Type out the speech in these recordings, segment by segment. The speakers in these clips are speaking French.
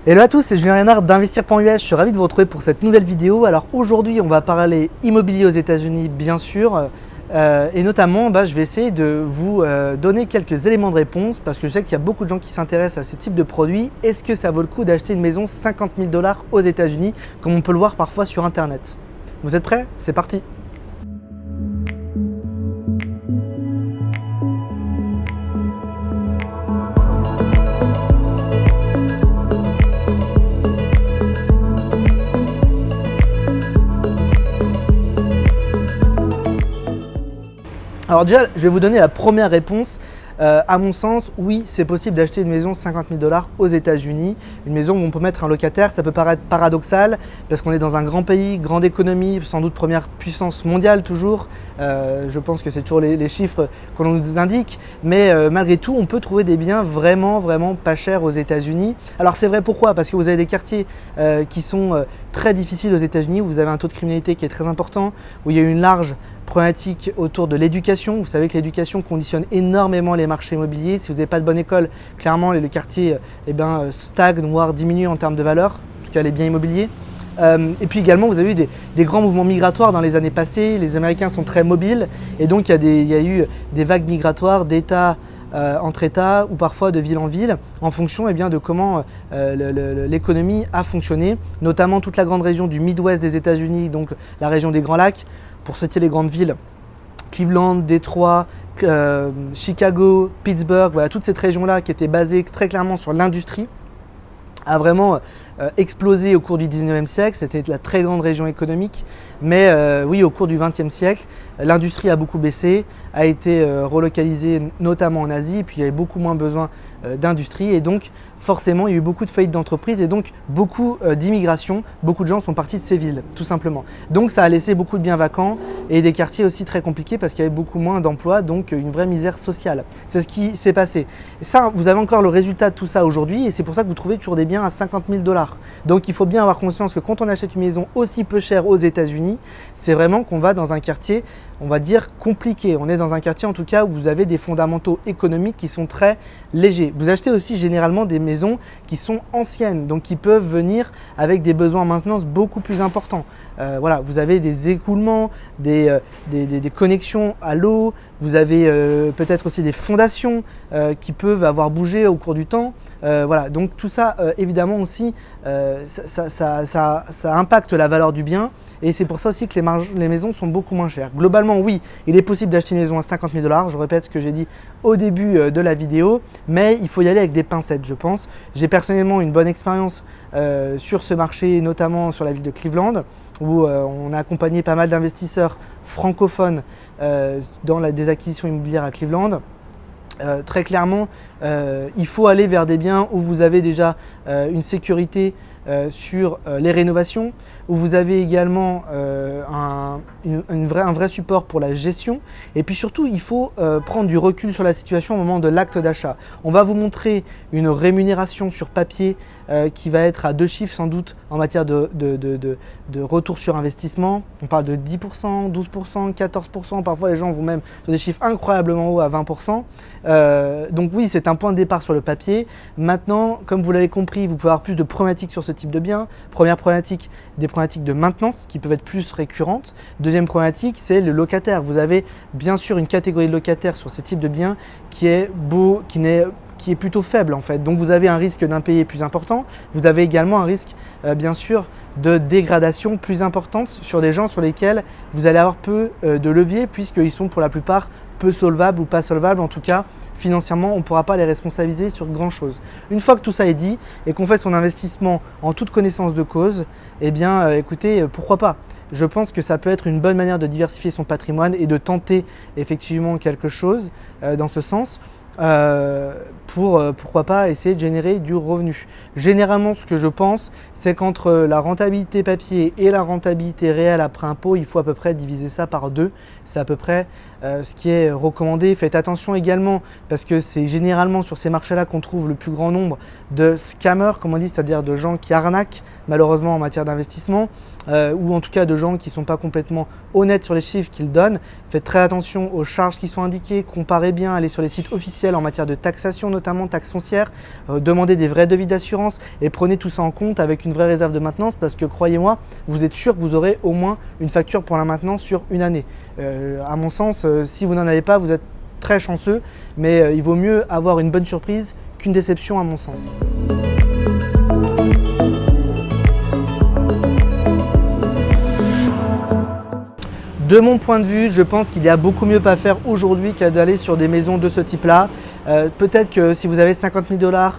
Hello à tous, c'est Julien Renard d'Investir.us, je suis ravi de vous retrouver pour cette nouvelle vidéo. Alors aujourd'hui on va parler immobilier aux États-Unis bien sûr, et notamment je vais essayer de vous donner quelques éléments de réponse parce que je sais qu'il y a beaucoup de gens qui s'intéressent à ce type de produit. Est-ce que ça vaut le coup d'acheter une maison 50 000 $ aux États-Unis comme on peut le voir parfois sur internet? Vous êtes prêts? C'est parti! Alors déjà, je vais vous donner la première réponse. À mon sens, oui, c'est possible d'acheter une maison 50 000 $ aux États-Unis. Une maison où on peut mettre un locataire. Ça peut paraître paradoxal parce qu'on est dans un grand pays, grande économie, sans doute première puissance mondiale toujours. Je pense que c'est toujours les chiffres qu'on nous indique. Mais malgré tout, on peut trouver des biens vraiment pas chers aux États-Unis. Alors c'est vrai, pourquoi? Parce que vous avez des quartiers qui sont très difficiles aux États-Unis, où vous avez un taux de criminalité qui est très important, où il y a une large problématique autour de l'éducation. Vous savez que l'éducation conditionne énormément les marchés immobiliers. Si vous n'avez pas de bonne école, clairement les quartiers stagnent, voire diminuent en termes de valeur, en tout cas les biens immobiliers. Et puis également, vous avez eu des grands mouvements migratoires dans les années passées. Les Américains sont très mobiles et donc il y a eu des vagues migratoires d'État entre États ou parfois de ville en ville en fonction de comment l'économie a fonctionné, notamment toute la grande région du Midwest des États-Unis, donc la région des Grands Lacs. Pour citer les grandes villes, Cleveland, Détroit, Chicago, Pittsburgh, voilà, toute cette région-là qui était basée très clairement sur l'industrie, a vraiment explosé au cours du 19e siècle. C'était la très grande région économique. Mais oui, au cours du 20e siècle, l'industrie a beaucoup baissé, a été relocalisée notamment en Asie, et puis il y avait beaucoup moins besoin d'industrie. Et donc, forcément, il y a eu beaucoup de faillites d'entreprises et donc beaucoup d'immigration. Beaucoup de gens sont partis de ces villes, tout simplement. Donc, ça a laissé beaucoup de biens vacants et des quartiers aussi très compliqués parce qu'il y avait beaucoup moins d'emplois, donc une vraie misère sociale. C'est ce qui s'est passé. Et ça, vous avez encore le résultat de tout ça aujourd'hui et c'est pour ça que vous trouvez toujours des biens à 50 000 $. Donc, il faut bien avoir conscience que quand on achète une maison aussi peu chère aux États-Unis, c'est vraiment qu'on va dans un quartier, on va dire, compliqué. On est dans un quartier en tout cas où vous avez des fondamentaux économiques qui sont très légers. Vous achetez aussi généralement des maisons qui sont anciennes, donc qui peuvent venir avec des besoins en maintenance beaucoup plus importants. Voilà, vous avez des écoulements, des connexions à l'eau, vous avez peut-être aussi des fondations qui peuvent avoir bougé au cours du temps. Voilà, donc tout ça évidemment aussi ça impacte la valeur du bien et c'est pour ça aussi que les maisons sont beaucoup moins chères. Globalement oui, il est possible d'acheter une maison à 50 000 $, je répète ce que j'ai dit au début de la vidéo, mais il faut y aller avec des pincettes je pense. J'ai personnellement une bonne expérience sur ce marché, notamment sur la ville de Cleveland, où on a accompagné pas mal d'investisseurs francophones dans des acquisitions immobilières à Cleveland. Très clairement, il faut aller vers des biens où vous avez déjà une sécurité sur les rénovations, où vous avez également un vrai support pour la gestion. Et puis surtout, il faut prendre du recul sur la situation au moment de l'acte d'achat. On va vous montrer une rémunération sur papier qui va être à 2 chiffres sans doute en matière de retour sur investissement. On parle de 10%, 12%, 14%, parfois les gens vont même sur des chiffres incroyablement hauts à 20%. Donc oui, c'est un point de départ sur le papier. Maintenant, comme vous l'avez compris, vous pouvez avoir plus de problématiques sur ce type de bien. Première problématique, des problématiques de maintenance qui peuvent être plus récurrentes. Deuxième problématique, c'est le locataire. Vous avez bien sûr une catégorie de locataires sur ce type de bien qui est plutôt faible en fait. Donc vous avez un risque d'impayé plus important. Vous avez également un risque bien sûr de dégradation plus importante sur des gens sur lesquels vous allez avoir peu de levier puisqu'ils sont pour la plupart peu solvables ou pas solvables. En tout cas, financièrement, on ne pourra pas les responsabiliser sur grand chose. Une fois que tout ça est dit et qu'on fait son investissement en toute connaissance de cause, eh bien écoutez, pourquoi pas? Je pense que ça peut être une bonne manière de diversifier son patrimoine et de tenter effectivement quelque chose dans ce sens. Pourquoi pas essayer de générer du revenu. Généralement, ce que je pense, c'est qu'entre la rentabilité papier et la rentabilité réelle après impôt, il faut à peu près diviser ça par 2. C'est à peu près ce qui est recommandé. Faites attention également parce que c'est généralement sur ces marchés-là qu'on trouve le plus grand nombre de scammers, comme on dit, c'est-à-dire de gens qui arnaquent malheureusement en matière d'investissement ou en tout cas de gens qui ne sont pas complètement honnêtes sur les chiffres qu'ils donnent. Faites très attention aux charges qui sont indiquées, comparez bien, allez sur les sites officiels potentiels en matière de taxation, notamment taxe foncière. Demandez des vrais devis d'assurance et prenez tout ça en compte avec une vraie réserve de maintenance parce que croyez-moi, vous êtes sûr que vous aurez au moins une facture pour la maintenance sur une année. À mon sens, si vous n'en avez pas, vous êtes très chanceux, mais il vaut mieux avoir une bonne surprise qu'une déception à mon sens. De mon point de vue, je pense qu'il y a beaucoup mieux à faire aujourd'hui qu'à d'aller sur des maisons de ce type-là. Peut-être que si vous avez 50 000 $,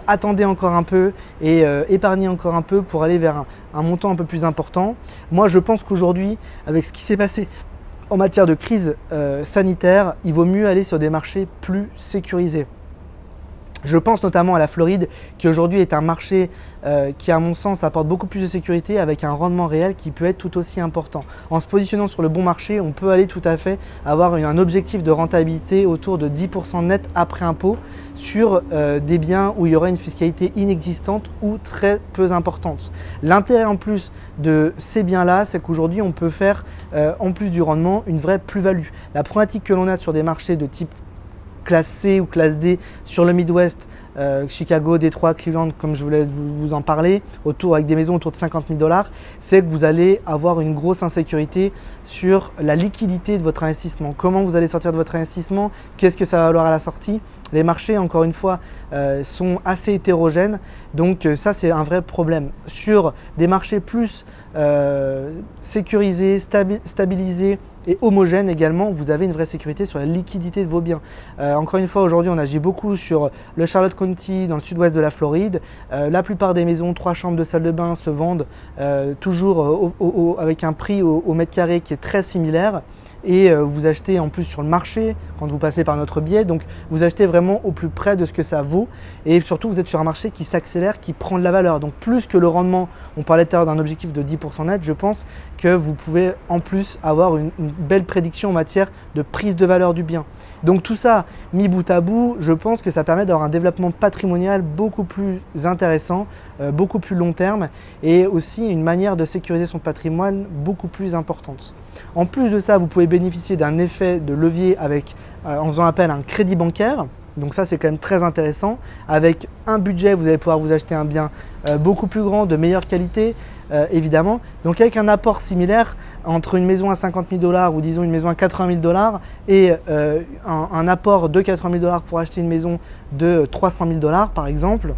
attendez encore un peu et épargnez encore un peu pour aller vers un montant un peu plus important. Moi, je pense qu'aujourd'hui, avec ce qui s'est passé en matière de crise sanitaire, il vaut mieux aller sur des marchés plus sécurisés. Je pense notamment à la Floride qui aujourd'hui est un marché qui à mon sens apporte beaucoup plus de sécurité avec un rendement réel qui peut être tout aussi important. En se positionnant sur le bon marché, on peut aller tout à fait avoir un objectif de rentabilité autour de 10% net après impôt sur des biens où il y aurait une fiscalité inexistante ou très peu importante. L'intérêt en plus de ces biens-là, c'est qu'aujourd'hui on peut faire en plus du rendement une vraie plus-value. La problématique que l'on a sur des marchés de type classe C ou classe D sur le Midwest, Chicago, Détroit, Cleveland, comme je voulais vous en parler, avec des maisons autour de 50 000 $, c'est que vous allez avoir une grosse insécurité sur la liquidité de votre investissement. Comment vous allez sortir de votre investissement? Qu'est-ce que ça va valoir à la sortie? Les marchés, encore une fois, sont assez hétérogènes, donc ça c'est un vrai problème. Sur des marchés plus sécurisés, stabilisés et homogènes également, vous avez une vraie sécurité sur la liquidité de vos biens. Encore une fois, aujourd'hui on agit beaucoup sur le Charlotte County dans le sud-ouest de la Floride. La plupart des maisons 3 chambres de salle de bain se vendent toujours avec un prix au mètre carré qui est très similaire. Et vous achetez en plus sur le marché quand vous passez par notre biais, donc vous achetez vraiment au plus près de ce que ça vaut et surtout vous êtes sur un marché qui s'accélère, qui prend de la valeur. Donc plus que le rendement, on parlait tout à l'heure d'un objectif de 10% net, je pense que vous pouvez en plus avoir une belle prédiction en matière de prise de valeur du bien. Donc tout ça mis bout à bout, je pense que ça permet d'avoir un développement patrimonial beaucoup plus intéressant, beaucoup plus long terme et aussi une manière de sécuriser son patrimoine beaucoup plus importante. En plus de ça, vous pouvez bénéficier d'un effet de levier en faisant appel à un crédit bancaire. Donc ça, c'est quand même très intéressant. Avec un budget, vous allez pouvoir vous acheter un bien beaucoup plus grand, de meilleure qualité, évidemment. Donc avec un apport similaire entre une maison à 50 000 $ ou disons une maison à 80 000 $ et un apport de 80 000 $ pour acheter une maison de 300 000 $ par exemple,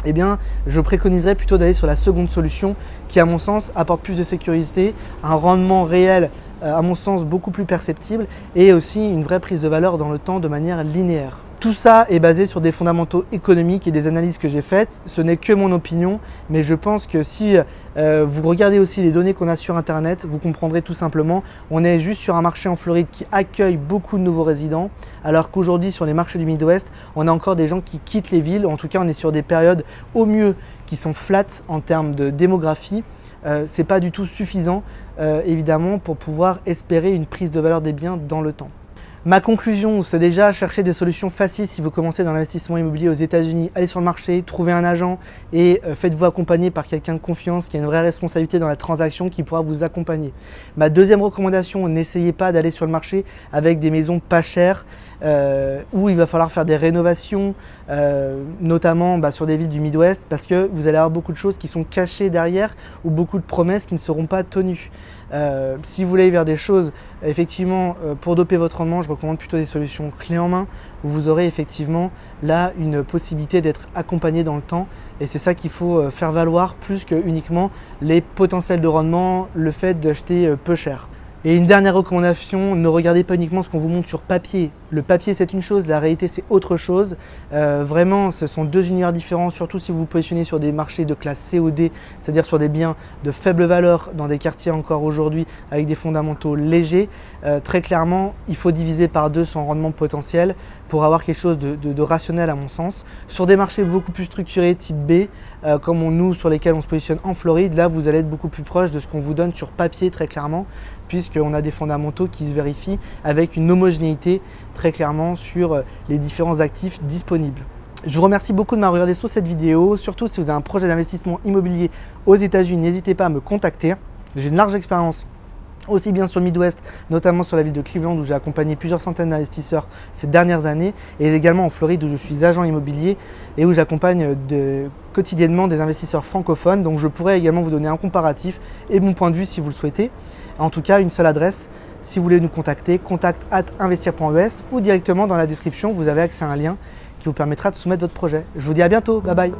eh bien, je préconiserais plutôt d'aller sur la seconde solution qui, à mon sens, apporte plus de sécurité, un rendement réel, à mon sens, beaucoup plus perceptible et aussi une vraie prise de valeur dans le temps de manière linéaire. Tout ça est basé sur des fondamentaux économiques et des analyses que j'ai faites. Ce n'est que mon opinion, mais je pense que si vous regardez aussi les données qu'on a sur Internet, vous comprendrez tout simplement. On est juste sur un marché en Floride qui accueille beaucoup de nouveaux résidents, alors qu'aujourd'hui sur les marchés du Midwest, on a encore des gens qui quittent les villes. En tout cas, on est sur des périodes au mieux qui sont flat en termes de démographie. Ce n'est pas du tout suffisant, évidemment, pour pouvoir espérer une prise de valeur des biens dans le temps. Ma conclusion, c'est déjà chercher des solutions faciles si vous commencez dans l'investissement immobilier aux États-Unis. Allez sur le marché, trouvez un agent et faites-vous accompagner par quelqu'un de confiance qui a une vraie responsabilité dans la transaction qui pourra vous accompagner. Ma deuxième recommandation, n'essayez pas d'aller sur le marché avec des maisons pas chères où il va falloir faire des rénovations, notamment sur des villes du Midwest parce que vous allez avoir beaucoup de choses qui sont cachées derrière ou beaucoup de promesses qui ne seront pas tenues. Si vous voulez aller vers des choses effectivement pour doper votre rendement, je recommande plutôt des solutions clés en main où vous aurez effectivement là une possibilité d'être accompagné dans le temps et c'est ça qu'il faut faire valoir plus que uniquement les potentiels de rendement, le fait d'acheter peu cher. Et une dernière recommandation, ne regardez pas uniquement ce qu'on vous montre sur papier. Le papier c'est une chose, la réalité c'est autre chose. Vraiment ce sont deux univers différents, surtout si vous vous positionnez sur des marchés de classe C ou D, c'est-à-dire sur des biens de faible valeur dans des quartiers encore aujourd'hui avec des fondamentaux légers. Très clairement, il faut diviser par deux son rendement potentiel pour avoir quelque chose de rationnel à mon sens. Sur des marchés beaucoup plus structurés type B, comme nous sur lesquels on se positionne en Floride, là vous allez être beaucoup plus proche de ce qu'on vous donne sur papier très clairement, puisqu'on a des fondamentaux qui se vérifient avec une homogénéité très clairement sur les différents actifs disponibles. Je vous remercie beaucoup de m'avoir regardé sur cette vidéo, surtout si vous avez un projet d'investissement immobilier aux États-Unis, n'hésitez pas à me contacter. J'ai une large expérience aussi bien sur le Midwest, notamment sur la ville de Cleveland où j'ai accompagné plusieurs centaines d'investisseurs ces dernières années, et également en Floride où je suis agent immobilier et où j'accompagne quotidiennement des investisseurs francophones. Donc je pourrais également vous donner un comparatif et mon point de vue si vous le souhaitez. En tout cas, une seule adresse, si vous voulez nous contacter, contact@investir.es, ou directement dans la description, vous avez accès à un lien qui vous permettra de soumettre votre projet. Je vous dis à bientôt, bye bye.